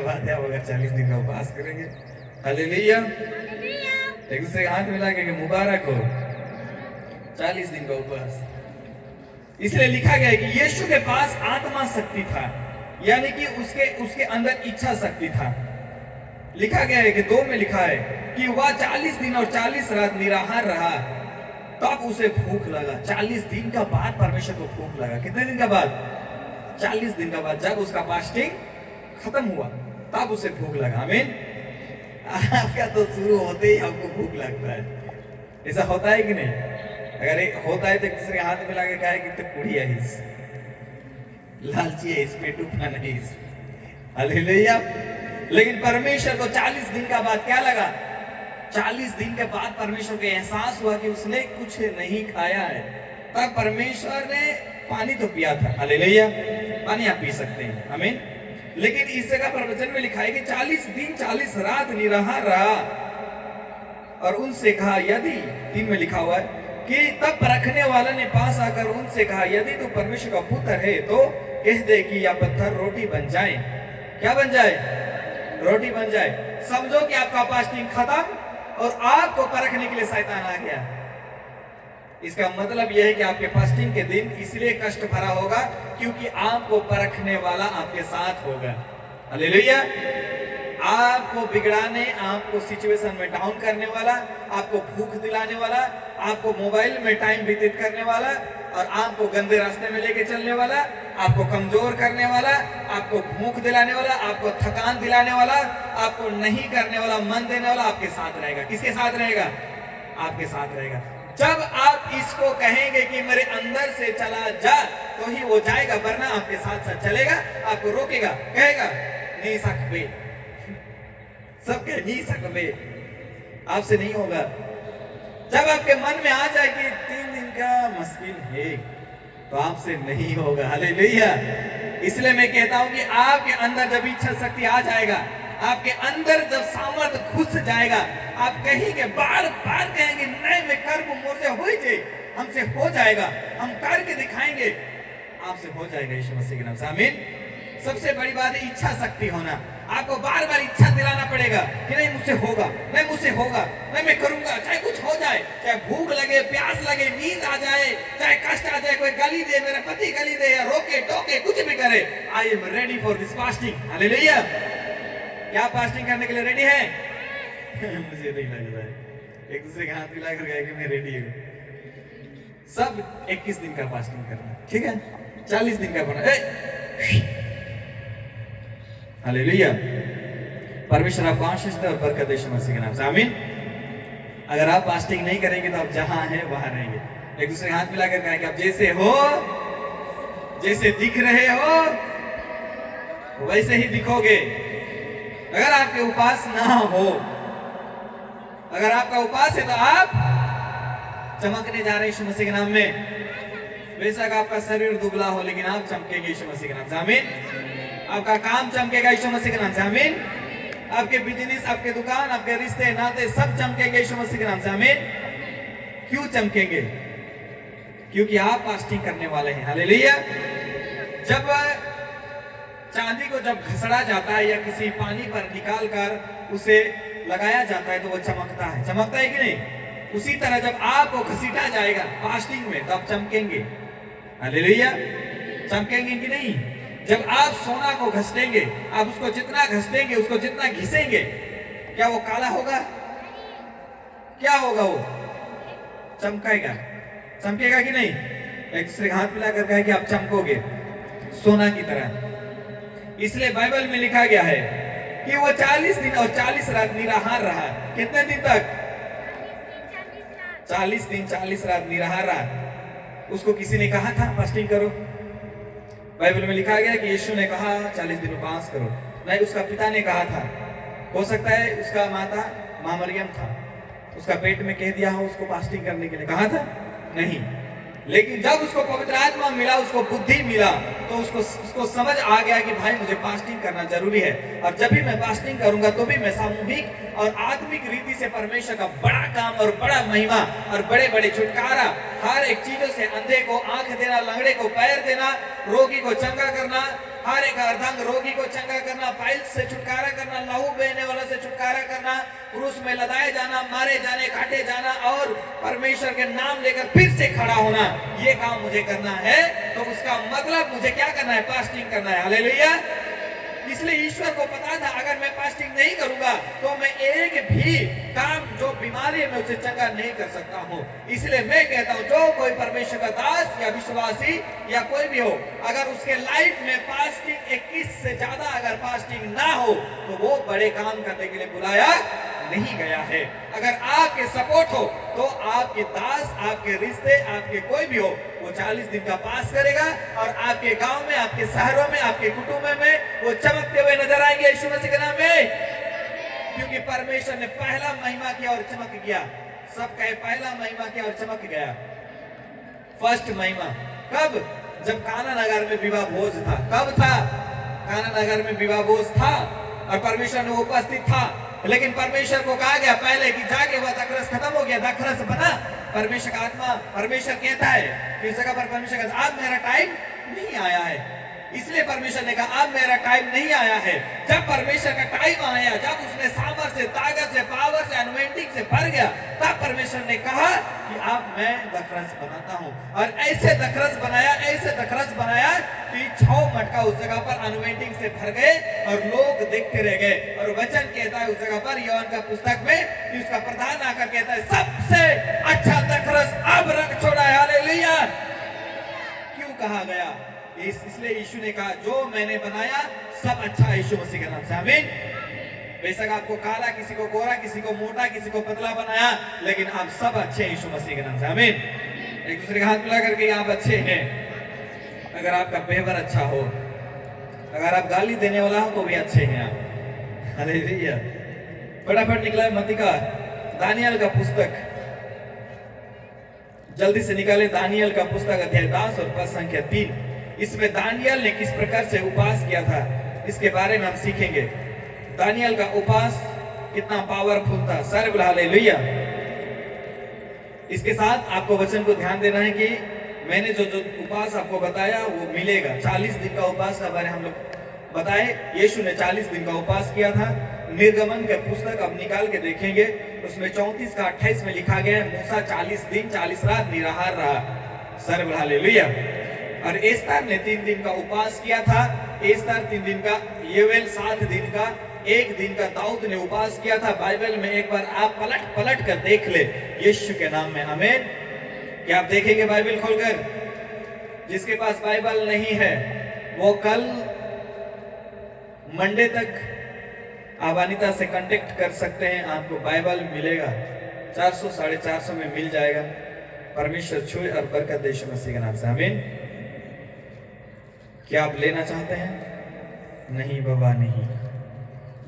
बात है, अगर 40 दिन का उपवास करेंगे। हालेलुया। एक दूसरे के हाथ मिला के मुबारक हो 40 दिन का उपवास। इसलिए लिखा गया है कि यीशु के पास आत्मा शक्ति था, यानी कि उसके अंदर इच्छा शक्ति था। लिखा गया है कि 2 में लिखा है कि वह 40 दिन और 40 रात निराहार रहा, तब उसे भूख लगा। 40 दिन का बाद परमेश्वर को भूख लगा। कितने दिन का बाद? 40 दिन का बाद, जब उसका फास्टिंग खत्म हुआ तब उसे भूख लगा। आमीन। आपका तो शुरू होते ही आपको भूख लगता है। ऐसा होता है कि नहीं? अगर होता है तो दूसरे हाथ में लगा कहे कि तो कुड़िया हिस, लालची है इस, पेटू खाना हिस। हालेलुया। लेकिन परमेश्वर को 40 दिन का बाद क्या लगा? 40 दिन के बाद परमेश्वर को एहसास हुआ कि उसने कुछ नहीं खाया है। तब परमेश्वर ने पानी तो पिया था। हालेलुया। पानी आप पी सकते हैं। आमीन। लेकिन इस जगह पर वचन में लिखा है कि 40 दिन 40 रात निराहार रहा और उनसे कहा, यदि 3 में लिखा हुआ है कि तब परखने वाला ने पास आकर उनसे कहा, यदि तू परमेश्वर का पुत्र है तो कह दे कि यह पत्थर रोटी बन जाए। क्या बन जाए? रोटी बन जाए। समझो कि आपका फास्टिंग खत्म और आपको परखने के लिए शैतान आ गया। इसका मतलब यह है कि आपके फास्टिंग के दिन इसलिए कष्ट भरा होगा क्योंकि आपको परखने वाला आपके साथ होगा। हालेलुया। आपको बिगड़ाने, आपको सिचुएशन में डाउन करने वाला, आपको भूख दिलाने वाला, आपको मोबाइल में टाइम व्यतीत करने वाला और आपको गंदे रास्ते में लेके चलने वाला, आपको कमजोर करने वाला, आपको भूख दिलाने वाला, आपको थकान दिलाने वाला, आपको नहीं करने वाला, मन देने वाला आपके साथ रहेगा। किसके साथ रहेगा? आपके साथ रहेगा। जब आप इसको कहेंगे कि मेरे अंदर से चला जा, तो ही वो जाएगा, वरना आपके साथ साथ चलेगा, आपको रोकेगा, कहेगा नहीं सकते, सब कहे नहीं सकते, आपसे नहीं होगा। जब आपके मन में आ जाए कि 3 दिन का मुश्किल है, तो आपसे नहीं होगा। हालेलुया। इसलिए मैं कहता हूं कि आपके अंदर जब इच्छा शक्ति आ जाएगा, आपके अंदर जब सामर्थ घुस जाएगा, आप कहेंगे, बार बार कहेंगे, नहीं मैं कर मोर्चे हो जाए, हमसे हो जाएगा, हम करके दिखाएंगे, आपसे हो जाएगा यीशु मसीह के नाम से। आमीन। सबसे बड़ी बात है इच्छा शक्ति होना। आपको बार बार इच्छा दिलाना पड़ेगा कि नहीं मुझसे होगा, नहीं मुझसे होगा, नहीं मैं करूंगा, चाहे कुछ हो जाए, चाहे भूख लगे, प्यास लगे, नींद आ जाए, चाहे कष्ट आ जाए, कोई गाली दे, मेरा पति गाली दे या रोके टोके, कुछ भी करे, I am ready for this fasting. Hallelujah. क्या फास्टिंग करने के लिए रेडी है? मुझे नहीं लग रहा है। एक दूसरे के हाथ मिला कर गए कि मैं रेडी हूं। सब 21 दिन का फास्टिंग करना, ठीक है? 40 दिन का बना। हालेलुया। परमेश्वर आपको आशीष दे और बरकत दे यीशु मसीह के नाम से। आमीन। अगर आप फास्टिंग नहीं करेंगे तो आप जहां हैं वहां रहेंगे। एक दूसरे के हाथ मिला कर कहें कि आप जैसे हो, जैसे दिख रहे हो वैसे ही दिखोगे। अगर आपके उपास ना हो, अगर आपका उपास है तो आप चमकने जा रहे हैं यीशु मसीह के नाम में। बेशक आपका शरीर दुबला हो, लेकिन आप चमकेंगे यीशु मसीह के नाम से। आमीन। आपका काम चमकेगा यीशु मसीह के नाम से। आमीन। आपके बिजनेस, आपके दुकान, आपके रिश्ते नाते सब चमकेंगे यीशु मसीह के नाम से। आमीन। क्यों चमकेंगे? क्योंकि आप फास्टिंग करने वाले हैं। हालेलुया। जब चांदी को जब घसड़ा जाता है या किसी पानी पर निकाल कर उसे लगाया जाता है तो वो चमकता है। चमकता है कि नहीं? उसी तरह जब आपको घसीटा जाएगा फास्टिंग में, तब चमकेंगे। हालेलुया। चमकेंगे कि नहीं? जब आप सोना को घसेंगे, आप उसको जितना घसेंगे, उसको जितना घिसेंगे, क्या वो काला होगा? क्या होगा? वो चमकेगा। चमकेगा कि नहीं? एक दूसरे हाथ मिलाकर कहे कि आप चमकोगे सोना की तरह। इसलिए बाइबल में लिखा गया है कि वो 40 दिन और 40 रात निराहार रहा। कितने दिन तक? 40 दिन 40 रात निराहार रहा। उसको किसी ने कहा था फास्टिंग करो? बाइबल में लिखा गया कि यीशु ने कहा 40 दिन उपवास करो? नहीं, उसका पिता ने कहा था। हो सकता है उसका माता मां मरियम था, उसका पेट में कह दिया हो उसको फास्टिंग करने के लिए। कहा था? नहीं। लेकिन जब उसको पवित्र आत्मा मिला, उसको बुद्धि मिला, तो उसको समझ आ गया कि भाई मुझे फास्टिंग करना जरूरी है। और जब भी मैं फास्टिंग करूंगा तो भी मैं सामूहिक और आत्मिक रीति से परमेश्वर का बड़ा काम और बड़ा महिमा और बड़े बड़े छुटकारा, हर एक चीजों से, अंधे को आंख देना, लंगड़े को पैर देना, रोगी को चंगा करना, हर एक अर्धांग रोगी को चंगा करना, पाइल्स से छुटकारा करना, लहू बहने वाला से छुटकारा करना, क्रूस में लदाए जाना, मारे जाने, काटे जाना और परमेश्वर के नाम लेकर फिर से खड़ा होना, ये काम मुझे करना है। तो उसका मतलब मुझे क्या करना है? फास्टिंग करना है। हालेलुया। इसलिए ईश्वर को पता था अगर मैं फास्टिंग नहीं करूंगा तो मैं एक भी काम जो बीमारी है मैं उसे चंगा नहीं कर सकता हूं। इसलिए मैं कहता हूं जो कोई परमेश्वर का दास या विश्वासी या कोई भी हो, अगर उसके लाइफ में फास्टिंग 21 से ज्यादा अगर फास्टिंग ना हो तो वो बड़े काम करने के लिए बुलाया नहीं गया है। अगर आपके सपोर्ट हो तो आपके दास, आपके रिश्ते, आपके कोई भी हो, वो 40 दिन का पास करेगा और आपके गांव में, आपके शहरों में, आपके कुटुंब में वो चमकते हुए नजर आएंगे यीशु मसीह के नाम में। क्योंकि परमेश्वर ने पहला महिमा किया और चमक गया। सब कहे पहला महिमा किया और चमक गया। फर्स्ट महिमा कब? जब काना नगर में विवाह भोज था। कब था? काना नगर में विवाह भोज था और परमेश्वर ने उपस्थित था। लेकिन परमेश्वर को कहा गया पहले कि जाके वह दखरस खत्म हो गया, दखरस बना। परमेश्वर का आत्मा, परमेश्वर कहता है कि इस जगह पर परमेश्वर कहता अब मेरा टाइम नहीं आया है। इसलिए परमेश्वर ने कहा अब मेरा टाइम नहीं आया है। जब परमेश्वर का टाइम आया, जब उसने सामर्थ्य से, ताकत से, पावर से, अनॉइंटिंग से भर गया, तब परमेश्वर ने कहा कि अब मैं दखरस बनाता हूं। और ऐसे दखरस बनाया, ऐसे दखरस बनाया कि 6 मटका उस जगह पर अनॉइंटिंग से भर गए और लोग देखते रह गए। और वचन कहता है उस जगह पर यूहन्ना का पुस्तक में कि उसका प्रधान आकर कहता है सबसे अच्छा दखरस अब रख छोड़ा है। हालेलुया। क्यों कहा गया? इसलिए यीशु ने कहा जो मैंने बनाया सब अच्छा है यीशु मसीह के नाम से। आमीन। बेशक आपको काला, किसी को गोरा, किसी को मोटा, किसी को पतला बनाया, लेकिन आप सब अच्छे हैं यीशु मसीह के नाम से। आमीन। एक दूसरे के हाथ मिला करके आप अच्छे हैं। अगर आपका व्यवहार अच्छा हो, अगर आप गाली देने वाला हो तो भी अच्छे हैं आप। हालेलुया। फटाफट निकला मत्ती का दानियल का पुस्तक, जल्दी से निकाले दानियल का पुस्तक अध्याय 10 और पद संख्या 3। इसमें दानियल ने किस प्रकार से उपवास किया था इसके बारे में हम सीखेंगे। दानियल का उपवास कितना पावरफुल था। सर्व हालेलुया। इसके साथ आपको वचन को ध्यान देना है कि मैंने जो उपवास आपको बताया वो मिलेगा। 40 दिन का उपवास का बारे हम लोग बताए। यीशु ने 40 दिन का उपवास किया था। निर्गमन का पुस्तक अब निकाल के देखेंगे, उसमें 34 का 28 में लिखा गया है मूसा 40 दिन 40 रात निराहार रहा। सर्व हालेलुया। और एस्तर ने 3 दिन का उपवास किया था। एस्तर 3 दिन का, योएल 7 दिन का, 1 दिन का दाऊद ने उपवास किया था। बाइबल में एक बार आप पलट कर देख ले यीशु के नाम में। आमीन। क्या आप देखेंगे बाइबल खोलकर? जिसके पास बाइबल नहीं है वो कल मंडे तक आप अनीता से कांटेक्ट कर सकते हैं, आपको बाइबल मिलेगा। 400 450 में मिल जाएगा। परमेश्वर छुए और बरकत दे यीशु मसीह के नाम से। आमीन। क्या आप लेना चाहते हैं? नहीं बाबा नहीं।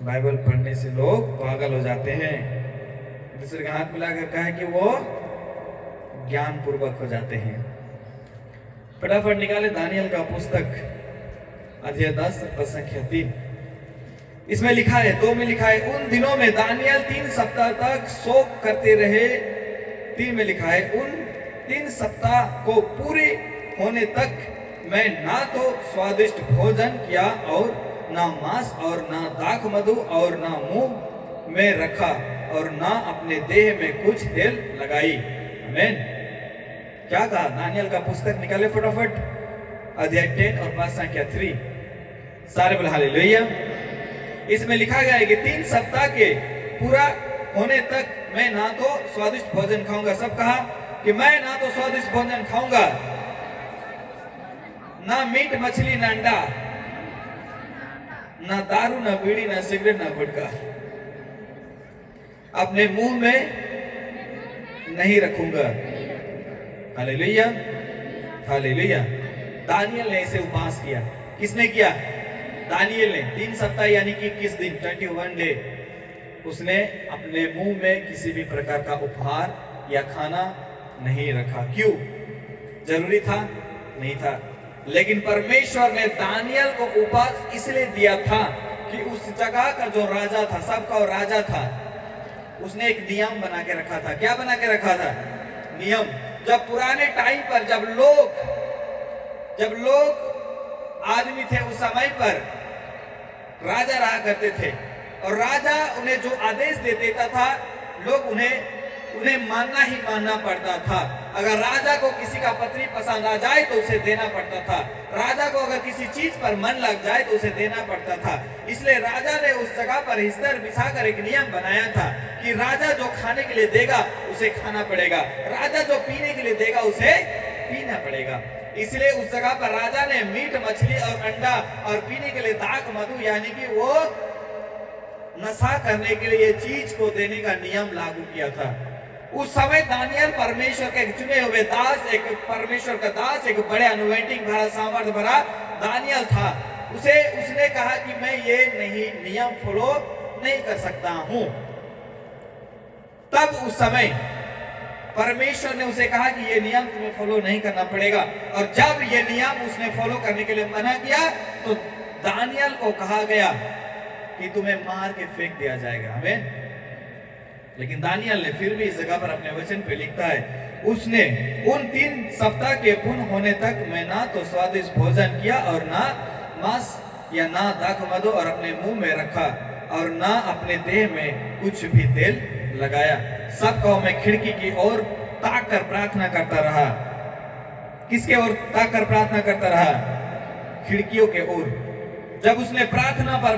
बाइबल पढ़ने से लोग पागल हो जाते हैं। दूसरे का हाथ मिलाकर कहा कि वो ज्ञान पूर्वक हो जाते हैं। फटाफट निकाले दानियल का पुस्तक अध्याय 10 पद संख्या 3। इसमें लिखा है, 2 में लिखा है उन दिनों में दानियल 3 सप्ताह तक शोक करते रहे। 3 में लिखा है उन 3 सप्ताह को पूरे होने तक मैं ना तो स्वादिष्ट भोजन किया और ना मांस और ना दाख मधु और ना मुंह में रखा और ना अपने देह में कुछ तेल लगाई। आमीन। क्या कहा? दानियल का पुस्तक निकाले फटाफट अध्याय 10 और पद संख्या 3। सारे बोल हालेलुया। इसमें लिखा गया है कि 3 सप्ताह के पूरा होने तक मैं ना तो स्वादिष्ट भोजन खाऊंगा। सब कहा कि मैं ना तो स्वादिष्ट भोजन खाऊंगा, ना मीट मछली, ना अंडा, ना दारू, ना बीड़ी, ना सिगरेट, ना गुटखा अपने मुंह में नहीं रखूंगा। हालेलुया। हालेलुया। दानियल ने इसे उपवास किया। किसने किया? दानियल ने। 3 सप्ताह यानी कि किस दिन? 21 डे उसने अपने मुंह में किसी भी प्रकार का उपहार या खाना नहीं रखा। क्यों? जरूरी था? नहीं था। लेकिन परमेश्वर ने दानियल को उपवास इसलिए दिया था कि उस जगह का जो राजा था, सबका राजा था, उसने एक नियम बना के रखा था। क्या बना के रखा था? नियम। जब पुराने टाइम पर जब लोग आदमी थे उस समय पर राजा रहा करते थे, और राजा उन्हें जो आदेश दे देता था लोग उन्हें मानना ही मानना पड़ता था। अगर राजा को किसी का पत्नी पसंद आ जाए तो उसे देना पड़ता था, राजा को अगर किसी चीज पर मन लग जाए तो उसे देना पड़ता था। इसलिए राजा ने उस जगह पर हिस्तर बिछाकर एक नियम बनाया था कि राजा जो खाने के लिए देगा उसे खाना पड़ेगा, राजा जो पीने के लिए देगा उसे पीना पड़ेगा। इसलिए उस जगह पर राजा ने मीट मछली और अंडा और पीने के लिए दाक मधु यानी कि वो नशा करने के लिए चीज को देने का नियम लागू किया था। उस समय दानियल परमेश्वर के चुने हुए दास, एक परमेश्वर का दास, एक बड़े अनोइंटिंग भरा, सामर्थ भरा दानियल था। उसने कहा कि मैं ये नियम फॉलो नहीं कर सकता हूं। तब उस समय परमेश्वर ने उसे कहा कि ये नियम तुम्हें फॉलो नहीं करना पड़ेगा, और जब ये नियम उसने फॉलो करने के लिए मना किया तो दानियल को कहा गया कि तुम्हें मार के फेंक दिया जाएगा। हमें लेकिन दानियल ने फिर भी इस जगह पर अपने वचन पे लिखता है, उसने उन 3 सप्ताह के पूर्ण होने तक मैं ना तो स्वादिष्ट भोजन किया और ना मांस या ना दाख मधु और अपने मुंह में रखा और ना अपने देह में कुछ भी तेल लगाया। सब को मैं खिड़की की ओर ताक कर प्रार्थना करता रहा। किसके ओर ताक कर प्रार्थना करता रहा? खिड़कियों के ओर। जब उसने प्रार्थना पर